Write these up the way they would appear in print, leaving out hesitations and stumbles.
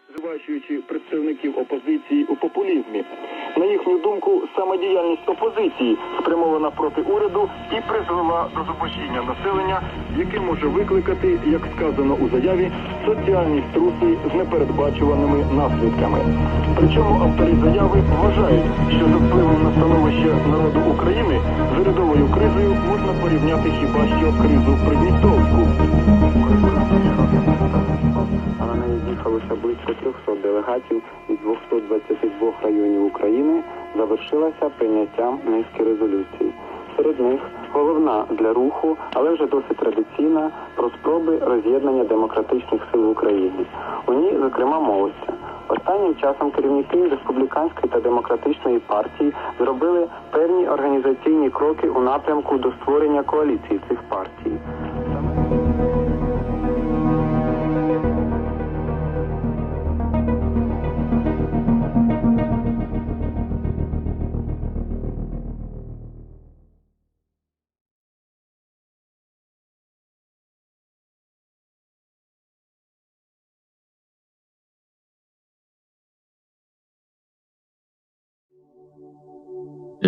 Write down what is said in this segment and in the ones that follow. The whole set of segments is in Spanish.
звинувачуючи представників опозиції у популізмі. На їхню думку, саме діяльність опозиції спрямована проти уряду і призвела до зубожіння населення, яке може викликати, як сказано у заяві, соціальні струси з непередбачуваними наслідками. Причому автори заяви вважають, що за впливом на становище народу України з урядовою кризою можна порівняти хіба що кризу Придністровську. На неї з'їхалося близько 300 делегатів від 222 районів України, завершилася прийняттям низки резолюцій. Серед них головна для руху, але вже досить традиційна, про спроби роз'єднання демократичних сил в Україні. У ній, зокрема, мовиться: останнім часом керівники республіканської та демократичної партії зробили певні організаційні кроки у напрямку до створення коаліції цих партій.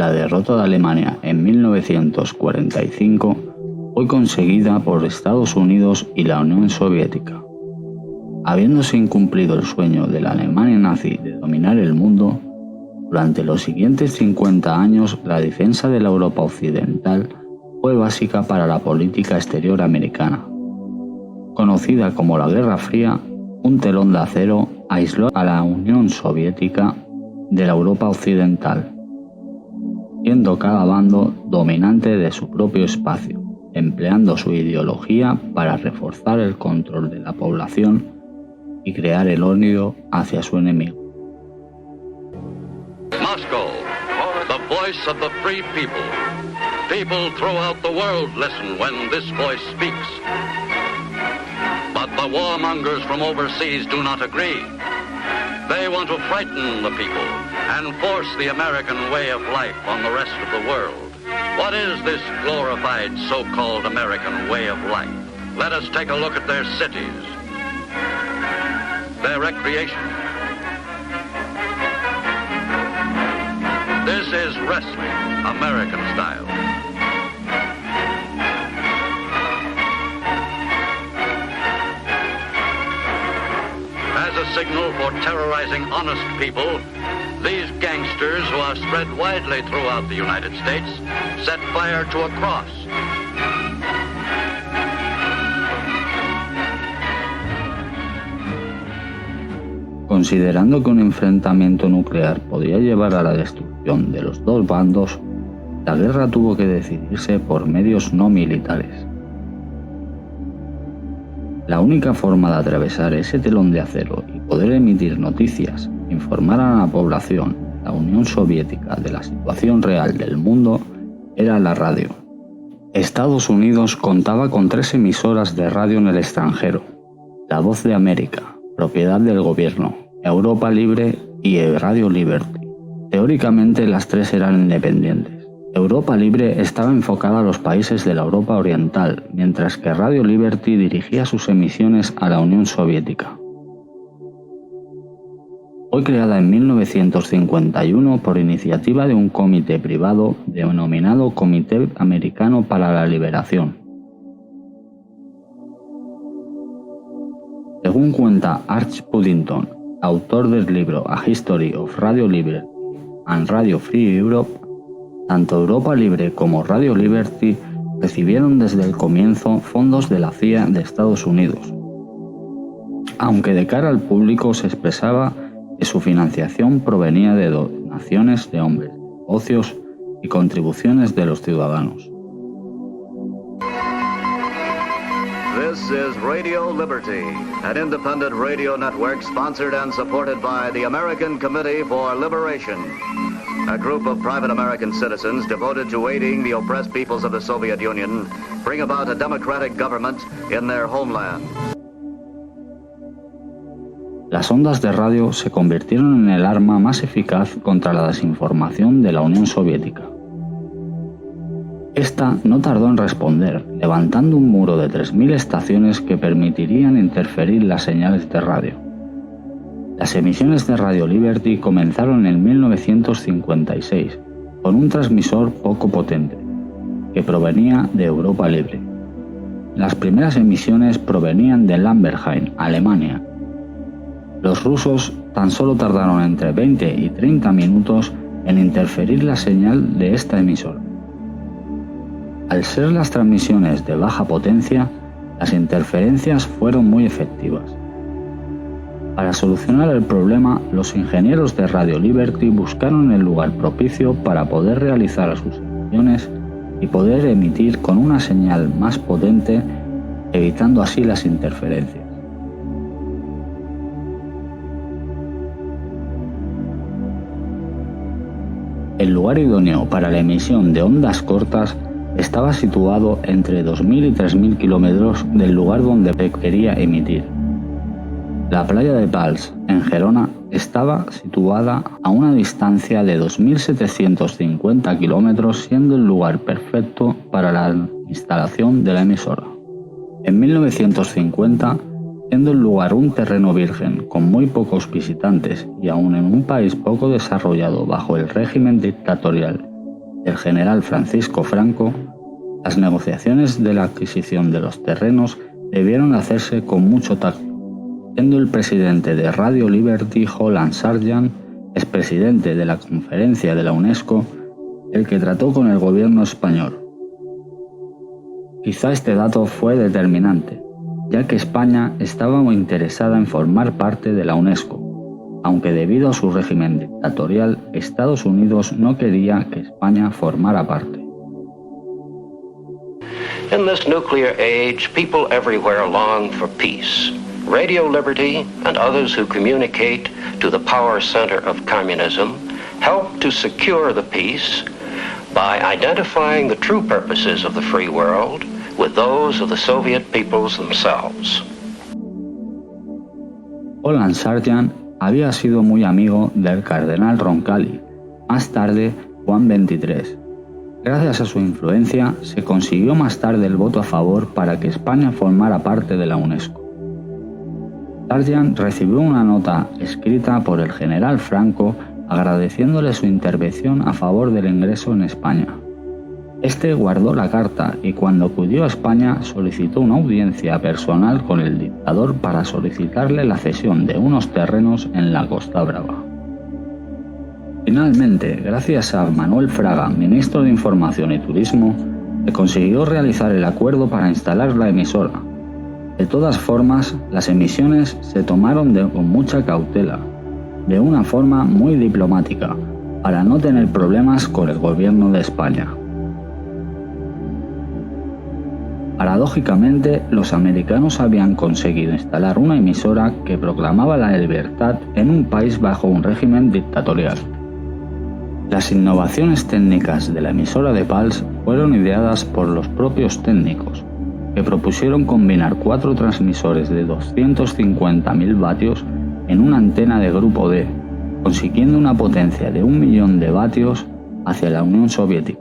La derrota de Alemania en 1945 fue conseguida por Estados Unidos y la Unión Soviética. Habiéndose incumplido el sueño de la Alemania nazi de dominar el mundo, durante los siguientes 50 años la defensa de la Europa occidental fue básica para la política exterior americana. Conocida como la Guerra Fría, un telón de acero aisló a la Unión Soviética de la Europa occidental, siendo cada bando dominante de su propio espacio, empleando su ideología para reforzar el control de la población y crear el odio hacia su enemigo. Moscow, the voice of the free people. People throughout the world listen when this voice speaks. But the warmongers from overseas do not agree. They want to frighten the people and force the American way of life on the rest of the world. What is this glorified so-called American way of life? Let us take a look at their cities, their recreation. This is wrestling, American style. As a signal for terrorizing honest people, these gangsters, who are spread widely throughout the United States, set fire to a cross. Considerando que un enfrentamiento nuclear podía llevar a la destrucción de los dos bandos, la guerra tuvo que decidirse por medios no militares. La única forma de atravesar ese telón de acero y poder emitir noticias, informar a la población, la Unión Soviética, de la situación real del mundo, era la radio. Estados Unidos contaba con 3 emisoras de radio en el extranjero: La Voz de América, propiedad del gobierno, Europa Libre y Radio Liberty. Teóricamente las 3 eran independientes. Europa Libre estaba enfocada a los países de la Europa Oriental, mientras que Radio Liberty dirigía sus emisiones a la Unión Soviética. Fue creada en 1951 por iniciativa de un comité privado denominado Comité Americano para la Liberación. Según cuenta Arch Puddington, autor del libro A History of Radio Liberty and Radio Free Europe, tanto Europa Libre como Radio Liberty recibieron desde el comienzo fondos de la CIA de Estados Unidos, aunque de cara al público se expresaba que su financiación provenía de donaciones de hombres, negocios y contribuciones de los ciudadanos. This is Radio Liberty, an independent radio network sponsored and supported by the American Committee for Liberation, a group of private American citizens devoted to aiding the oppressed peoples of the Soviet Union bring about a democratic government in their homeland. Las ondas de radio se convirtieron en el arma más eficaz contra la desinformación de la Unión Soviética. Esta no tardó en responder, levantando un muro de 3.000 estaciones que permitirían interferir las señales de radio. Las emisiones de Radio Liberty comenzaron en 1956 con un transmisor poco potente, que provenía de Europa Libre. Las primeras emisiones provenían de Lambertheim, Alemania. Los rusos tan solo tardaron entre 20 y 30 minutos en interferir la señal de esta emisora. Al ser las transmisiones de baja potencia, las interferencias fueron muy efectivas. Para solucionar el problema, los ingenieros de Radio Liberty buscaron el lugar propicio para poder realizar sus emisiones y poder emitir con una señal más potente, evitando así las interferencias. El lugar idóneo para la emisión de ondas cortas estaba situado entre 2.000 y 3.000 kilómetros del lugar donde quería emitir. La playa de Pals, en Gerona, estaba situada a una distancia de 2.750 kilómetros, siendo el lugar perfecto para la instalación de la emisora. En 1950, siendo el lugar un terreno virgen con muy pocos visitantes y aún en un país poco desarrollado bajo el régimen dictatorial del general Francisco Franco, las negociaciones de la adquisición de los terrenos debieron hacerse con mucho tacto, siendo el presidente de Radio Liberty, Holland Sargent, expresidente de la conferencia de la UNESCO, el que trató con el gobierno español. Quizá este dato fue determinante, ya que España estaba muy interesada en formar parte de la UNESCO, aunque debido a su régimen dictatorial, Estados Unidos no quería que España formara parte. In this nuclear age, people everywhere long for peace. Radio Liberty and others who communicate to the power center of communism help to secure the peace by identifying the true purposes of the free world with those of the Soviet peoples themselves. Holland Sargent había sido muy amigo del cardenal Roncalli, más tarde Juan XXIII. Gracias a su influencia, se consiguió más tarde el voto a favor para que España formara parte de la UNESCO. Sargent recibió una nota escrita por el general Franco agradeciéndole su intervención a favor del ingreso en España. Este guardó la carta y cuando acudió a España solicitó una audiencia personal con el dictador para solicitarle la cesión de unos terrenos en la Costa Brava. Finalmente, gracias a Manuel Fraga, ministro de Información y Turismo, se consiguió realizar el acuerdo para instalar la emisora. De todas formas, las emisiones se tomaron con mucha cautela, de una forma muy diplomática, para no tener problemas con el gobierno de España. Paradójicamente, los americanos habían conseguido instalar una emisora que proclamaba la libertad en un país bajo un régimen dictatorial. Las innovaciones técnicas de la emisora de Pals fueron ideadas por los propios técnicos, que propusieron combinar 4 transmisores de 250.000 vatios en una antena de grupo D, consiguiendo una potencia de 1.000.000 de vatios hacia la Unión Soviética.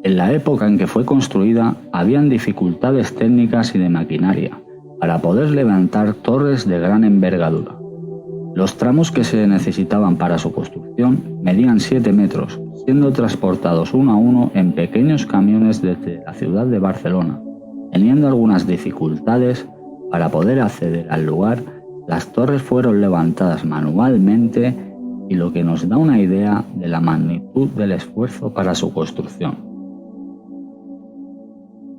En la época en que fue construida, habían dificultades técnicas y de maquinaria para poder levantar torres de gran envergadura. Los tramos que se necesitaban para su construcción medían 7 metros, siendo transportados uno a uno en pequeños camiones desde la ciudad de Barcelona. Teniendo algunas dificultades para poder acceder al lugar, las torres fueron levantadas manualmente y lo que nos da una idea de la magnitud del esfuerzo para su construcción.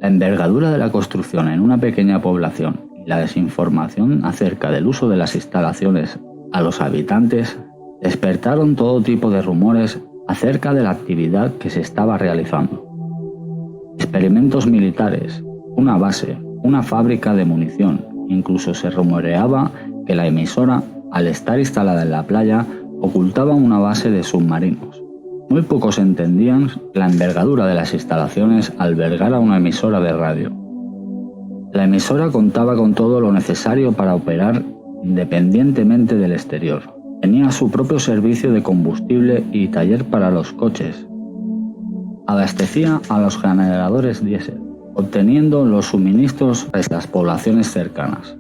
La envergadura de la construcción en una pequeña población y la desinformación acerca del uso de las instalaciones a los habitantes despertaron todo tipo de rumores acerca de la actividad que se estaba realizando. Experimentos militares, una base, una fábrica de munición, incluso se rumoreaba que la emisora, al estar instalada en la playa, ocultaba una base de submarinos. Muy pocos entendían que la envergadura de las instalaciones albergara una emisora de radio. La emisora contaba con todo lo necesario para operar independientemente del exterior. Tenía su propio servicio de combustible y taller para los coches. Abastecía a los generadores diésel, obteniendo los suministros de las poblaciones cercanas.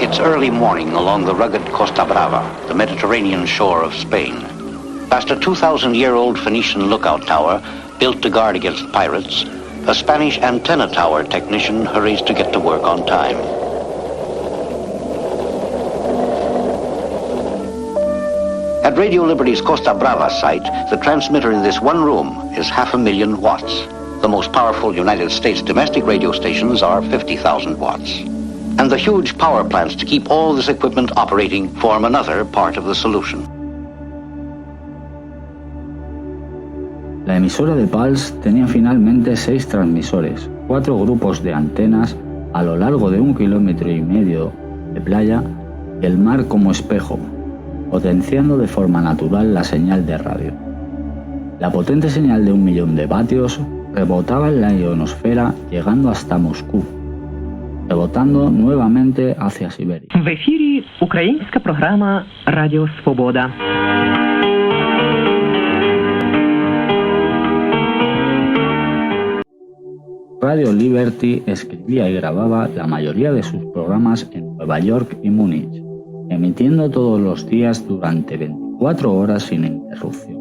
It's early morning along the rugged Costa Brava, the Mediterranean shore of Spain. Past a 2,000-year-old Phoenician lookout tower built to guard against pirates, a Spanish antenna tower technician hurries to get to work on time. At Radio Liberty's Costa Brava site, the transmitter in this one room is 500,000 watts. The most powerful United States domestic radio stations are 50,000 watts. And the huge power plants to keep all this equipment operating form another part of the solution. La emisora de Pulse tenía finalmente 6 transmisores, 4 grupos de antenas a lo largo de 1,5 kilómetros de playa y el mar como espejo, potenciando de forma natural la señal de radio. La potente señal de 1 millón de vatios rebotaba en la ionosfera llegando hasta Moscú, rebotando nuevamente hacia Siberia. В ефірі українська програма «Радіо Свобода». Radio Liberty escribía y grababa la mayoría de sus programas en Nueva York y Múnich, emitiendo todos los días durante 24 horas sin interrupción.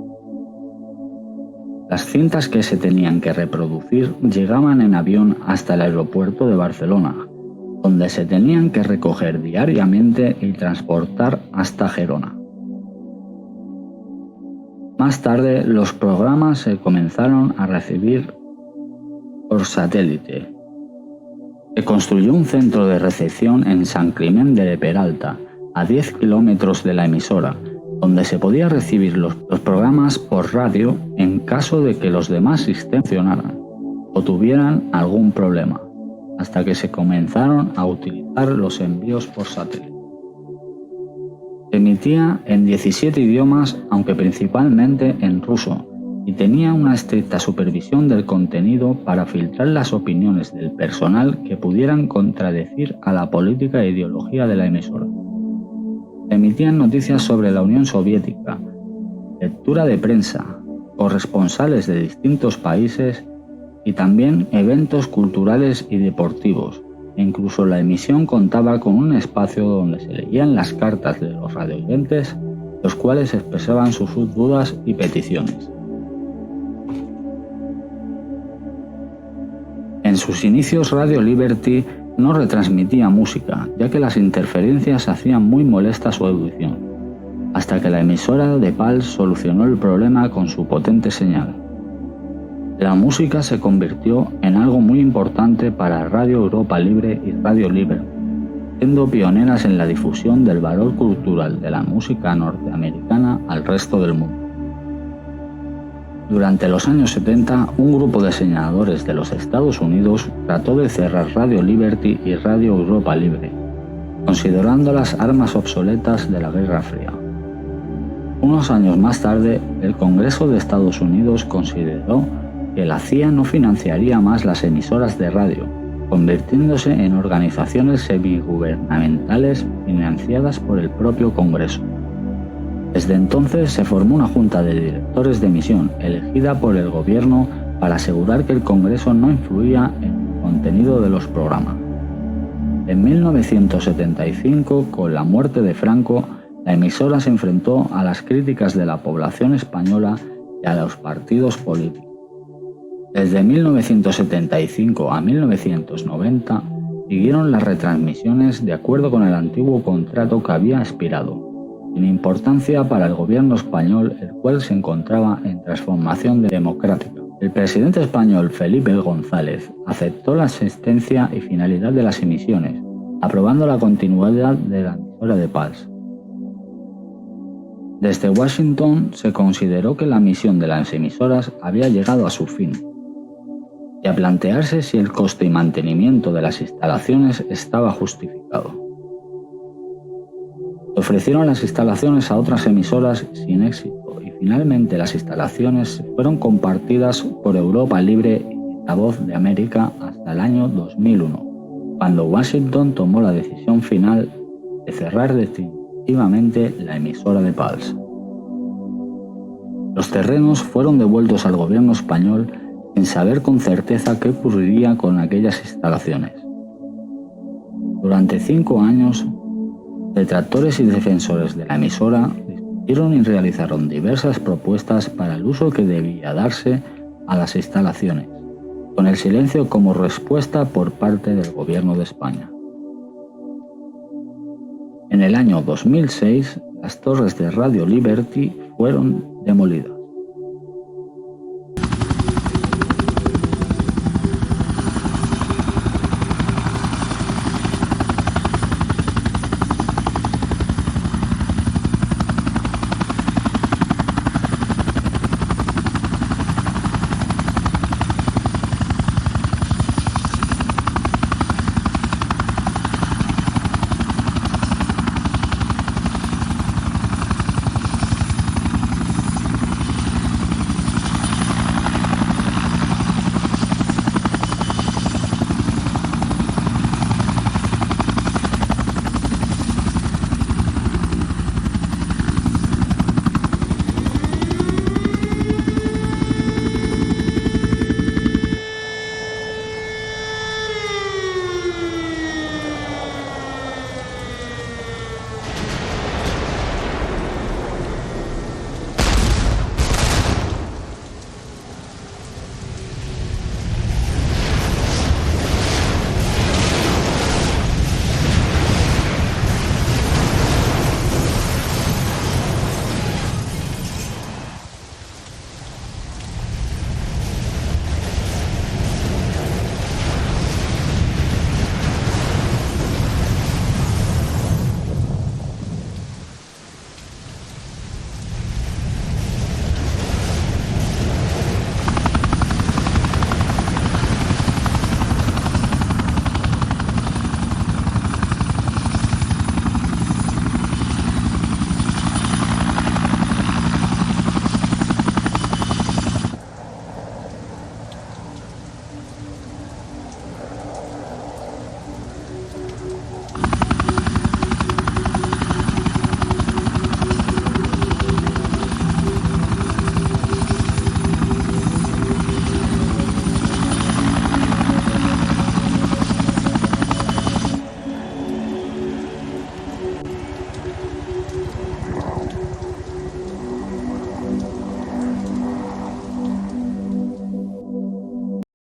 Las cintas que se tenían que reproducir llegaban en avión hasta el aeropuerto de Barcelona, donde se tenían que recoger diariamente y transportar hasta Gerona. Más tarde, los programas se comenzaron a recibir por satélite. Se construyó un centro de recepción en San Climent de Peralta, a 10 kilómetros de la emisora, donde se podía recibir los programas por radio en caso de que los demás sistemas funcionaran o tuvieran algún problema, hasta que se comenzaron a utilizar los envíos por satélite. Se emitía en 17 idiomas, aunque principalmente en ruso, y tenía una estricta supervisión del contenido para filtrar las opiniones del personal que pudieran contradecir a la política e ideología de la emisora. Se emitían noticias sobre la Unión Soviética, lectura de prensa, corresponsales de distintos países y también eventos culturales y deportivos. E incluso la emisión contaba con un espacio donde se leían las cartas de los radioyentes, los cuales expresaban sus dudas y peticiones. En sus inicios, Radio Liberty no retransmitía música, ya que las interferencias hacían muy molesta su audición, hasta que la emisora de Pulse solucionó el problema con su potente señal. La música se convirtió en algo muy importante para Radio Europa Libre y Radio Liberty, siendo pioneras en la difusión del valor cultural de la música norteamericana al resto del mundo. Durante los años 70, un grupo de señaladores de los Estados Unidos trató de cerrar Radio Liberty y Radio Europa Libre, considerándolas armas obsoletas de la Guerra Fría. Unos años más tarde, el Congreso de Estados Unidos consideró que la CIA no financiaría más las emisoras de radio, convirtiéndose en organizaciones semigubernamentales financiadas por el propio Congreso. Desde entonces se formó una junta de directores de emisión elegida por el gobierno para asegurar que el Congreso no influía en el contenido de los programas. En 1975, con la muerte de Franco, la emisora se enfrentó a las críticas de la población española y a los partidos políticos. Desde 1975 a 1990 siguieron las retransmisiones de acuerdo con el antiguo contrato que había expirado, sin importancia para el gobierno español, el cual se encontraba en transformación democrática. El presidente español Felipe González aceptó la existencia y finalidad de las emisiones, aprobando la continuidad de la emisora de Pulse. Desde Washington se consideró que la misión de las emisoras había llegado a su fin, y a plantearse si el coste y mantenimiento de las instalaciones estaba justificado. Ofrecieron las instalaciones a otras emisoras sin éxito y finalmente las instalaciones fueron compartidas por Europa Libre y La Voz de América hasta el año 2001, cuando Washington tomó la decisión final de cerrar definitivamente la emisora de Pulse. Los terrenos fueron devueltos al gobierno español sin saber con certeza qué ocurriría con aquellas instalaciones. Durante 5 años, Detractores y defensores de la emisora discutieron y realizaron diversas propuestas para el uso que debía darse a las instalaciones, con el silencio como respuesta por parte del Gobierno de España. En el año 2006, las torres de Radio Liberty fueron demolidas.